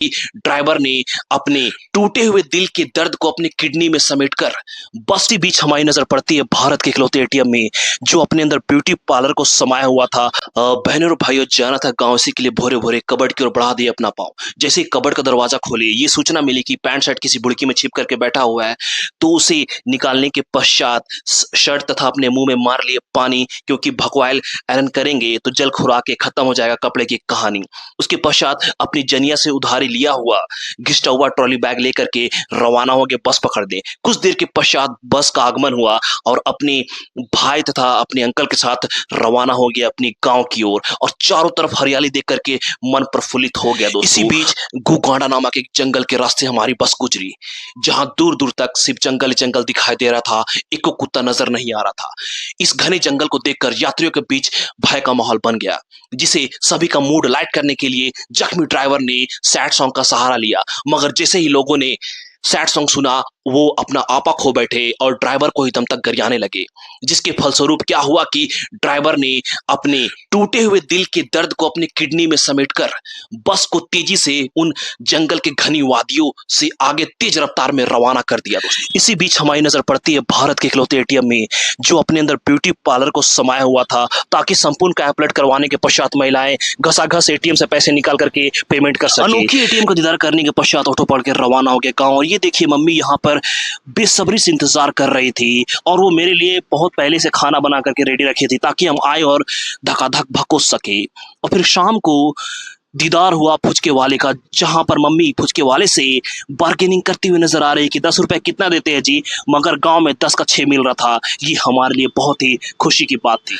Driver ने अपने टूटे हुए दिल के दर्द को अपनी किडनी में समेटकर बस के बीच हमारी नजर पड़ती है भारत के इकलौते एटीएम में, जो अपने अंदर ब्यूटी पार्लर को समाया हुआ था। बहनों और भाइयों, जाना था गांव, इसी के लिए भोरे भोरे कबर्ड की ओर बढ़ा दिए अपना पाँव। जैसे ही कबर्ड का दरवाजा खोले, ये सूचना मिली कि पैंट शर्ट किसी बुड़की में छिप करके बैठा हुआ है। तो उसे निकालने के पश्चात शर्ट तथा अपने मुंह में मार लिए पानी, क्योंकि भकवाइल ऐलन करेंगे तो जल खुरा के खत्म हो जाएगा कपड़े की कहानी। उसके पश्चात अपनी जनिया से उधारी लिया हुआ घिसटा हुआ ट्रॉली बैग लेकर के रवाना हो गए बस पकड़ने। कुछ देर के पश्चात बस का आगमन हुआ और अपने भाई तथा अपने अंकल के साथ रवाना हो गया अपनी गांव की ओर, और चारों तरफ हरियाली देख करके मन प्रफुल्लित हो गया दोस्तों। इसी बीच गुगांडा नामक एक जंगल के रास्ते हमारी बस गुजरी, जहां दूर दूर तक सिर्फ जंगल ही जंगल दिखाई दे रहा था, एक को कुत्ता नजर नहीं आ रहा था। इस घने जंगल को देखकर यात्रियों के बीच भय का माहौल बन गया, जिसे सभी का मूड लाइट करने के लिए जख्मी ड्राइवर ने सैड सॉन्ग का सहारा लिया। मगर जैसे ही लोगों ने सैड सॉन्ग सुना, वो अपना आपा खो बैठे और ड्राइवर को ही दम तक गरियाने लगे, जिसके फलस्वरूप क्या हुआ कि ड्राइवर ने अपने टूटे हुए दिल के दर्द को अपनी किडनी में समेटकर बस को तेजी से उन जंगल के घनी वादियों से आगे तेज रफ्तार में रवाना कर दिया दोस्तों। इसी बीच हमारी नजर पड़ती है भारत के इकलौते एटीएम में, जो अपने अंदर ब्यूटी पार्लर को समाया हुआ था, ताकि संपूर्ण कैलकुलेट करवाने के पश्चात महिलाएं घसाघस एटीएम से पैसे निकाल करके पेमेंट कर सके। अनोखी एटीएम का दीदार करने के पश्चात ऑटो पकड़ के रवाना हो गया गाँव। और ये देखिए, मम्मी यहाँ पर बेसब्री से इंतजार कर रही थी, और वो मेरे लिए बहुत पहले से खाना बना करके रेडी रखी थी, ताकि हम आए और धकाधक भकोस सके। और फिर शाम को दीदार हुआ फुचके वाले का, जहां पर मम्मी फुचके वाले से बार्गेनिंग करती हुई नजर आ रही कि 10 रुपए कितना देते हैं जी, मगर गांव में 10 का 6 मिल रहा था। ये हमारे लिए बहुत ही खुशी की बात थी।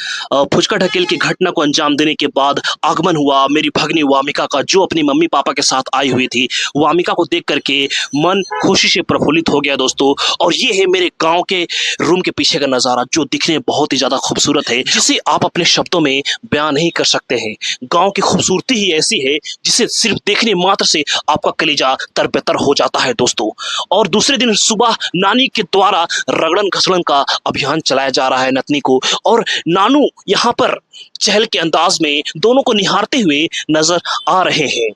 फुचका ढकेल की घटना को अंजाम देने के बाद आगमन हुआ मेरी भगनी वामिका का, जो अपनी मम्मी पापा के साथ आई हुई थी। वामिका को देख करके मन खुशी से प्रफुल्लित हो गया दोस्तों। और ये है मेरे गाँव के रूम के पीछे का नजारा, जो दिखने में बहुत ही ज्यादा खूबसूरत है, जिसे आप अपने शब्दों में बयान नहीं कर सकते हैं। गाँव की खूबसूरती ही ऐसी है जिसे सिर्फ देखने मात्र से आपका कलेजा तरबतर हो जाता है दोस्तों। और दूसरे दिन सुबह नानी के द्वारा रगड़न घसड़न का अभियान चलाया जा रहा है नतनी को, और नानू यहाँ पर चहल के अंदाज में दोनों को निहारते हुए नजर आ रहे हैं।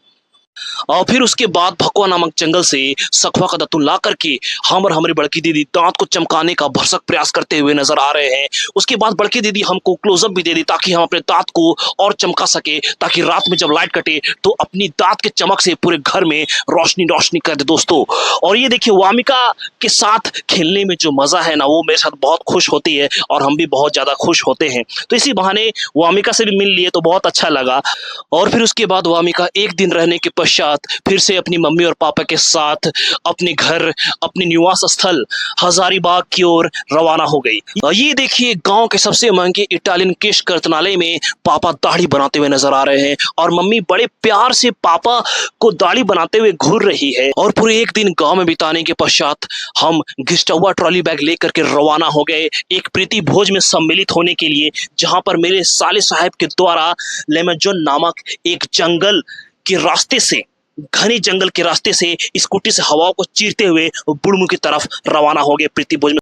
और फिर उसके बाद भकुआ नामक जंगल से सखुआ का दत्तू ला करके हम और हमारी बड़की दीदी दांत को चमकाने का भरसक प्रयास करते हुए नजर आ रहे हैं। उसके बाद बड़की दीदी हमको क्लोजअप भी दे दी, ताकि हम अपने दांत को और चमका सके, ताकि रात में जब लाइट कटे तो अपनी दांत के चमक से पूरे घर में रोशनी रोशनी कर दे दोस्तों। और ये देखिए, वामिका के साथ खेलने में जो मजा है ना, वो मेरे साथ बहुत खुश होती है, और हम भी बहुत ज्यादा खुश होते हैं। तो इसी बहाने वामिका से भी मिल लिए तो बहुत अच्छा लगा। और फिर उसके बाद वामिका एक दिन रहने के पश्चात फिर से अपनी मम्मी और पापा के साथ अपने घर, अपने निवास स्थल हजारीबाग की ओर रवाना हो गई। ये देखिए, गांव के सबसे महंगे इटालियन केश कर्तनालय में पापा दाढ़ी बनाते हुए नजर आ रहे हैं, और मम्मी बड़े प्यार से पापा को दाढ़ी बनाते हुए घूर रही है। और पूरे एक दिन गांव में बिताने के पश्चात हम घिसटा हुआ ट्रॉली बैग लेकर के रवाना हो गए एक प्रीति भोज में सम्मिलित होने के लिए, जहां पर मेरे साले साहब के द्वारा लेमजोन नामक एक जंगल के रास्ते से, घने जंगल के रास्ते से स्कूटी से हवाओं को चीरते हुए बुढ़मू की तरफ रवाना हो गए प्रीति भोज में।